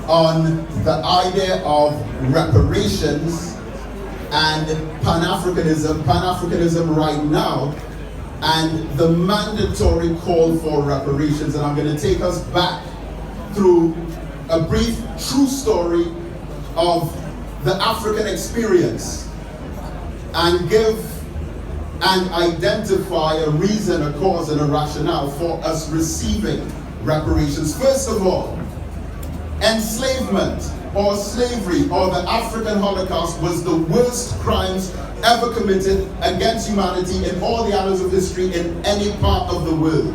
on the idea of reparations and Pan-Africanism right now, and the mandatory call for reparations. And I'm going to take us back through a brief true story of the African experience and give and identify a reason, a cause, and a rationale for us receiving reparations. First of all, enslavement or slavery or the African Holocaust was the worst crimes ever committed against humanity in all the annals of history in any part of the world.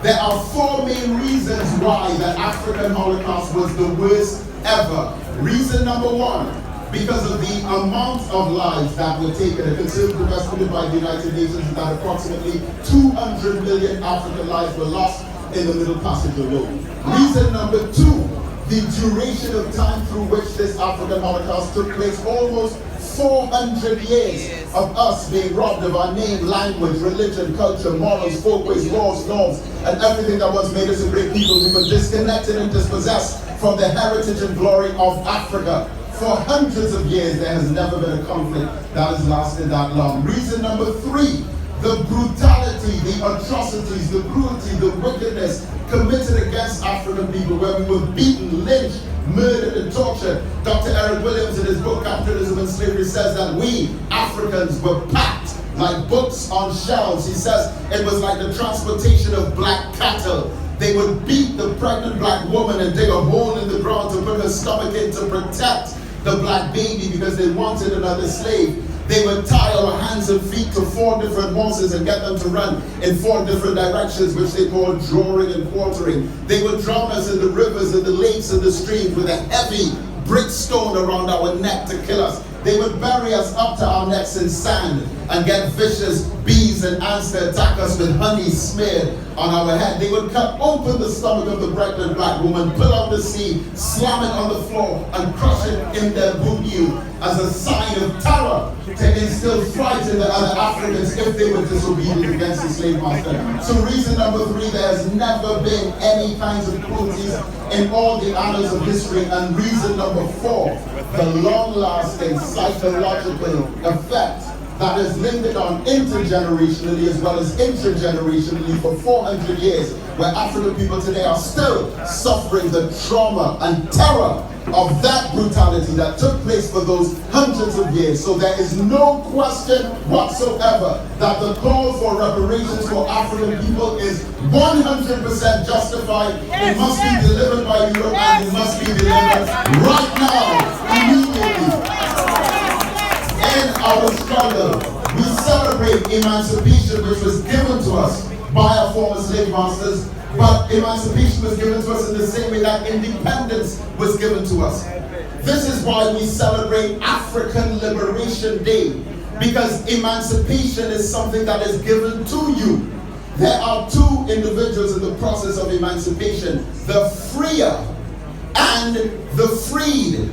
There are four main reasons why the African Holocaust was the worst ever. Reason number one, because of the amount of lives that were taken. A conservative estimate by the United Nations is that approximately 200 million African lives were lost in the Middle Passage alone. Reason number two, the duration of time through which this African Holocaust took place, almost 400 years of us being robbed of our name, language, religion, culture, morals, folkways, laws, norms, and everything that once made us a great people. We were disconnected and dispossessed from the heritage and glory of Africa. For hundreds of years, there has never been a conflict that has lasted that long. Reason number three, the brutality, the atrocities, the cruelty, the wickedness committed against African people, where we were beaten, lynched, murdered, and tortured. Dr. Eric Williams, in his book Capitalism and Slavery, says that we Africans were packed like books on shelves. He says it was like the transportation of black cattle. They would beat the pregnant black woman and dig a hole in the ground to put her stomach in to protect the black baby because they wanted another slave. They would tie our hands and feet to 4 different horses and get them to run in 4 different directions, which they call drawing and quartering. They would drown us in the rivers and the lakes and the streams with a heavy brick stone around our neck to kill us. They would bury us up to our necks in sand and get vicious bees and ants to attack us with honey smeared on our head. They would cut open the stomach of the pregnant black woman, pull out the seed, slam it on the floor, and crush it in their boot heel as a sign of terror to instill fright in the other Africans if they were disobedient against the slave master. So reason number three, there has never been any kinds of cruelties in all the annals of history. And reason number four, the long-lasting psychological effect that has lingered on intergenerationally as well as intergenerationally for 400 years, where African people today are still suffering the trauma and terror of that brutality that took place for those hundreds of years. So there is no question whatsoever that the call for reparations for African people is 100% justified. It must be delivered by Europe, and it must be delivered right now, immediately. In our struggle, we celebrate emancipation, which was given to us by our former slave masters, but emancipation was given to us in the same way that independence was given to us. This is why we celebrate African Liberation Day, because emancipation is something that is given to you. There are two individuals in the process of emancipation, the freer and the freed.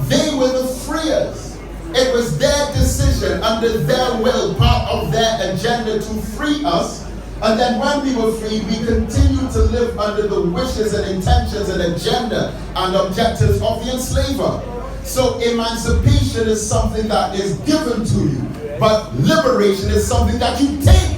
They were the freers. It was their decision, under their will, part of their agenda to free us. And then when we were freed, we continued to live under the wishes and intentions and agenda and objectives of the enslaver. So emancipation is something that is given to you, but liberation is something that you take.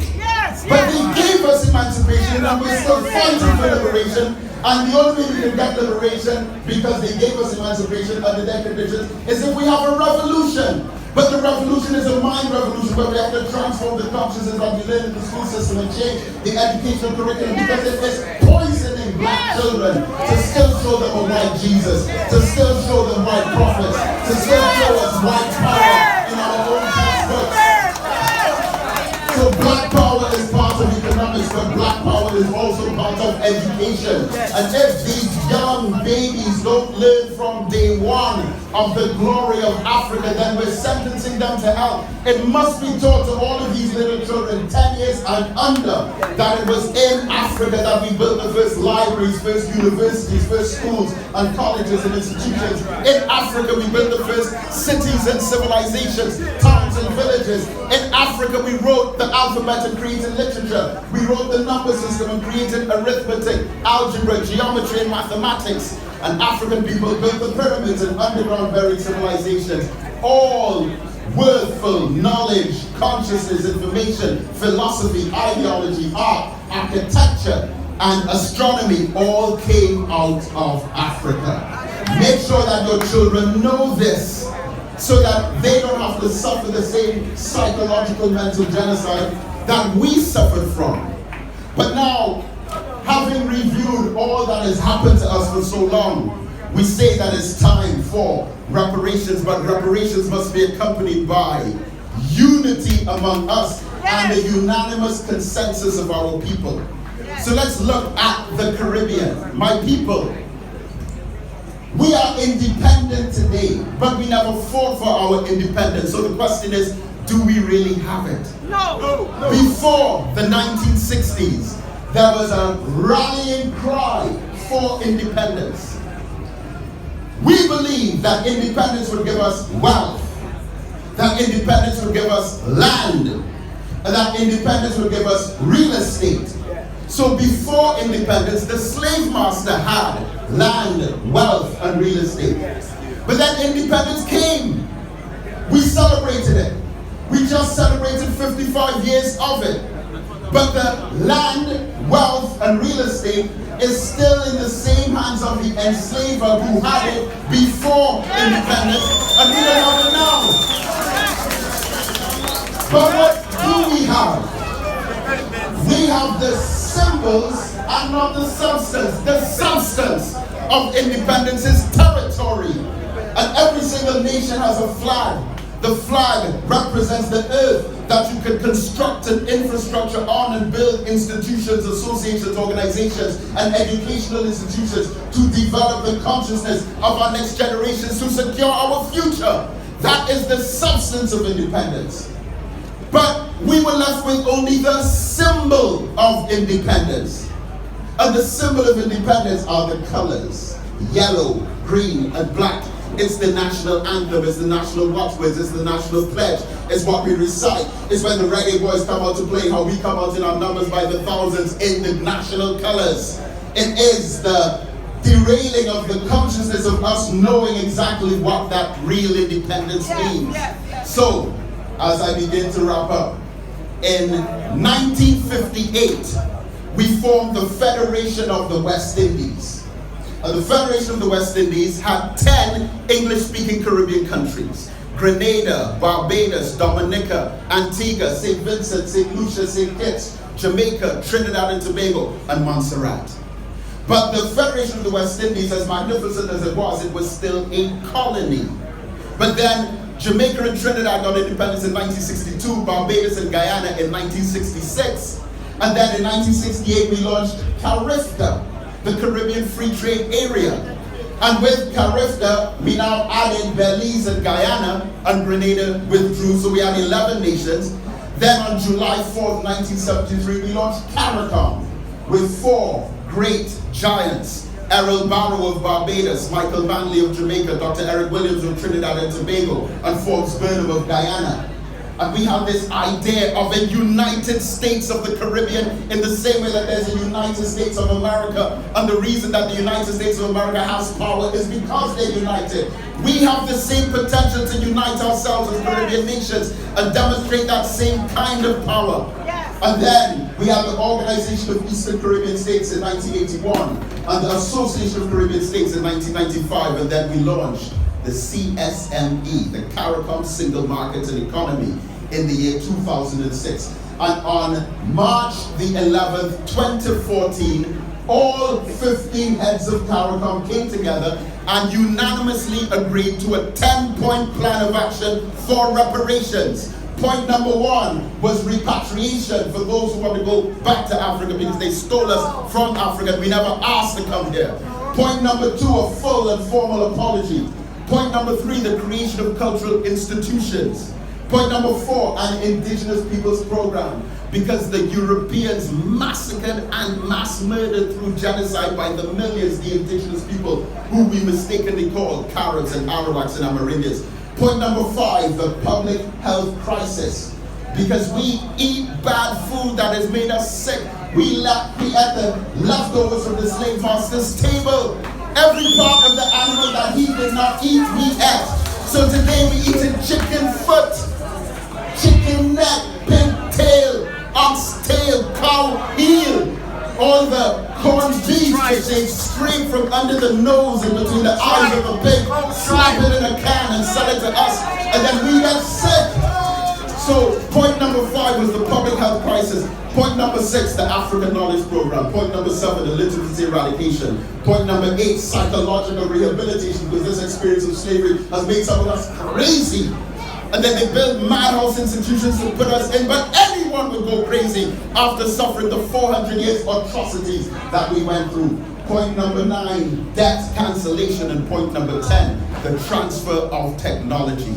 But they gave us emancipation, and we're still fighting for liberation. And the only way we can get liberation, because they gave us emancipation under their conditions, is if we have a revolution. But the revolution is a mind revolution, where we have to transform the consciousness that we learn in the school system and change the educational curriculum, because it is poisoning black children to still show them a white Jesus, to still show them white prophets, to still show us white power in our own textbooks. So black power is part of economics, but black power is also part of education. And if these young babies don't learn from day one of the glory of Africa, then we're sentencing them to hell. It must be taught to all of these little children, 10 years and under, that it was in Africa that we built the first libraries, first universities, first schools and colleges and institutions. In Africa we built the first cities and civilizations, towns and villages. In Africa we wrote the alphabet and created literature. We wrote the number system and created arithmetic, algebra, geometry and mathematics. and African people built the pyramids and underground buried civilizations, all worthful knowledge, consciousness, information, philosophy, ideology, art, architecture, and astronomy all came out of Africa. Make sure that your children know this so that they don't have to suffer the same psychological mental genocide that we suffered from. But now, having reviewed all that has happened to us for so long, we say that it's time for reparations, but reparations must be accompanied by unity among us and the unanimous consensus of our people. So let's look at the Caribbean. My people, we are independent today, but we never fought for our independence. So the question is, do we really have it? No. Before the 1960s, there was a rallying cry for independence. We believe that independence would give us wealth, that independence would give us land, and that independence would give us real estate. So before independence, the slave master had land, wealth, and real estate. But then independence came. We celebrated it. We just celebrated 55 years of it. But the land, wealth, and real estate is still in the same hands of the enslaver who had it before independence, and we don't have it now. But what do we have? We have the symbols and not the substance. The substance of independence is territory. And every single nation has a flag. The flag represents the earth that you can construct an infrastructure on and build institutions, associations, organizations, and educational institutions to develop the consciousness of our next generations to secure our future. That is the substance of independence. But we were left with only the symbol of independence. And the symbol of independence are the colors: yellow, green, and black. It's the national anthem, it's the national watchwords, it's the national pledge, it's what we recite. It's when the reggae boys come out to play, how we come out in our numbers by the thousands in the national colors. It is the derailing of the consciousness of us knowing exactly what that real independence means. So, as I begin to wrap up, in 1958, we formed the Federation of the West Indies. The Federation of the West Indies had 10 English-speaking Caribbean countries: Grenada, Barbados, Dominica, Antigua, St. Vincent, St. Lucia, St. Kitts, Jamaica, Trinidad and Tobago, and Montserrat. But the Federation of the West Indies, as magnificent as it was still a colony. But then Jamaica and Trinidad got independence in 1962, Barbados and Guyana in 1966, and then in 1968 we launched CARIFTA, the Caribbean Free Trade Area. And with CARIFTA, we now added Belize and Guyana, and Grenada withdrew, so we had 11 nations. Then on July 4th, 1973, we launched CARICOM with 4 great giants: Errol Barrow of Barbados, Michael Manley of Jamaica, Dr. Eric Williams of Trinidad and Tobago, and Forbes Burnham of Guyana. And we have this idea of a United States of the Caribbean in the same way that there's a United States of America. And the reason that the United States of America has power is because they're united. We have the same potential to unite ourselves as Caribbean nations and demonstrate that same kind of power. And then we have the Organization of Eastern Caribbean States in 1981 and the Association of Caribbean States in 1995, and then we launched the CSME, the CARICOM Single Market and Economy, in the year 2006. And on March the 11th, 2014, all 15 heads of CARICOM came together and unanimously agreed to a 10-point plan of action for reparations. Point number 1 was repatriation for those who want to go back to Africa because they stole us from Africa and we never asked to come here. Point number 2, a full and formal apology. Point number 3, the creation of cultural institutions. Point number 4, an indigenous peoples program, because the Europeans massacred and mass murdered through genocide by the millions the indigenous people who we mistakenly call Caribs and Arawaks and Amerindians. Point number 5, the public health crisis, because we eat bad food that has made us sick. We ate the leftovers from the slave master's table. Every part of the animal that he did not eat, he ate. So today we eating chicken foot, chicken neck, pig tail, ox tail, cow heel, all the corned beef which they scrape from under the nose and between the eyes of a pig, slap it in a can and sell it to us, and then we get sick. So point number 5 was the public health crisis. Point number 6, the African Knowledge Program. Point number 7, the literacy eradication. Point number 8, psychological rehabilitation, because this experience of slavery has made some of us crazy. And then they build madhouse institutions to put us in, but anyone would go crazy after suffering the 400 years atrocities that we went through. Point number 9, debt cancellation. And point number 10, the transfer of technology.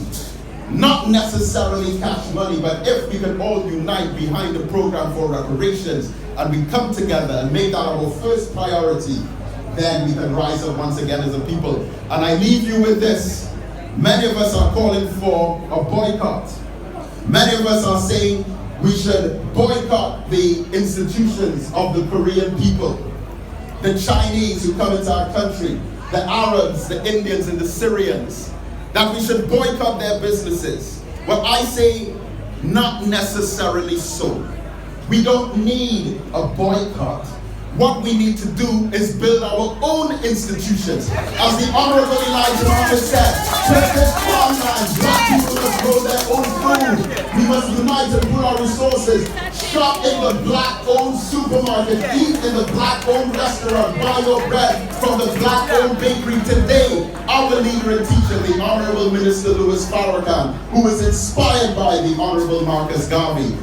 Not necessarily cash money, but if we can all unite behind the program for reparations and we come together and make that our first priority, then we can rise up once again as a people. And I leave you with this. Many of us are calling for a boycott. Many of us are saying we should boycott the institutions of the Korean people, the Chinese who come into our country, the Arabs, the Indians, and the Syrians, that we should boycott their businesses. Well, I say not necessarily so. We don't need a boycott. What we need to do is build our own institutions. As the Honorable Elijah Muhammad said, protect farmland, black people must grow their own food. We must unite and pool our resources. Shop in the black-owned supermarket, eat in the black-owned restaurant, buy your bread from the black-owned bakery. Today, our leader and teacher, the Honorable Minister Louis Farrakhan, who was inspired by the Honorable Marcus Garvey,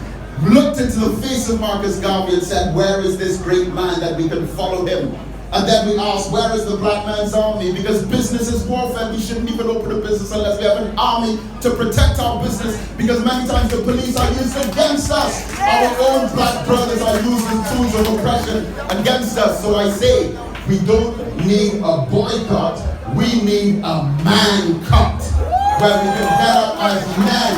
looked into the face of Marcus Garvey and said, where is this great man that we can follow him? And then we asked, where is the black man's army? Because business is warfare. We shouldn't even open a business unless we have an army to protect our business, because many times the police are used against us. Our own black brothers are used as tools of oppression against us. So I say, we don't need a boycott. We need a man cut, where we can get up as men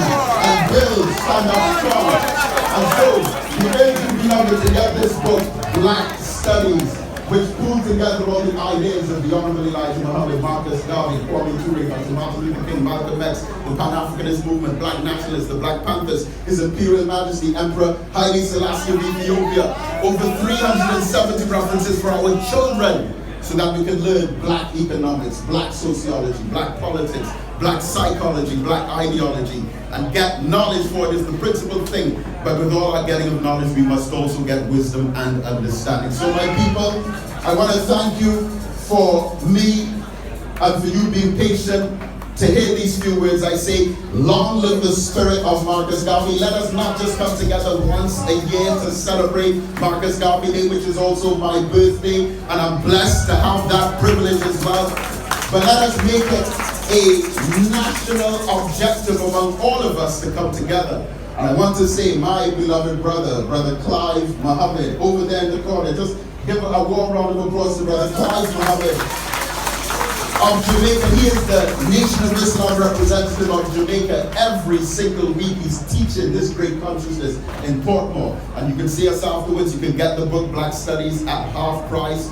and build, stand up strong. And so, we urge you, beloved, to get this book, Black Studies, which pulls together all the ideas of the Honorable Elijah Muhammad, Marcus Garvey, Kwame Ture, Dr. Martin Luther King, Malcolm X, the Pan-Africanist movement, Black Nationalists, the Black Panthers, His Imperial Majesty Emperor Haile Selassie of Ethiopia. Over 370 references for our children, so that we can learn black economics, black sociology, black politics, black psychology, black ideology, and get knowledge, for it is the principal thing. But with all our getting of knowledge, we must also get wisdom and understanding. So my people, I want to thank you for me and for you being patient to hear these few words. I say, long live the spirit of Marcus Garvey. Let us not just come together once a year to celebrate Marcus Garvey Day, which is also my birthday, and I'm blessed to have that privilege as well. But let us make it a national objective among all of us to come together. And I want to say, my beloved brother, Brother Clive Muhammad, over there in the corner, just give a warm round of applause to Brother Clive Muhammad of Jamaica. He is the Nation of Islam representative of Jamaica. Every single week he's teaching this great consciousness in Portmore. And you can see us afterwards. You can get the book Black Studies at half price.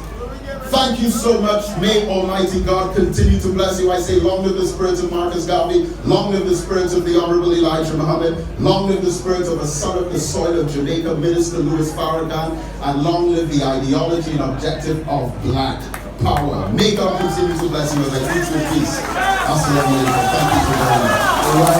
Thank you so much. May Almighty God continue to bless you. I say, long live the spirits of Marcus Garvey, long live the spirits of the Honorable Elijah Muhammad, long live the spirits of a son of the soil of Jamaica, Minister Louis Farrakhan, and long live the ideology and objective of black power. May God continue to bless you as I teach with peace. Assalamu alaikum. Thank you for joining me.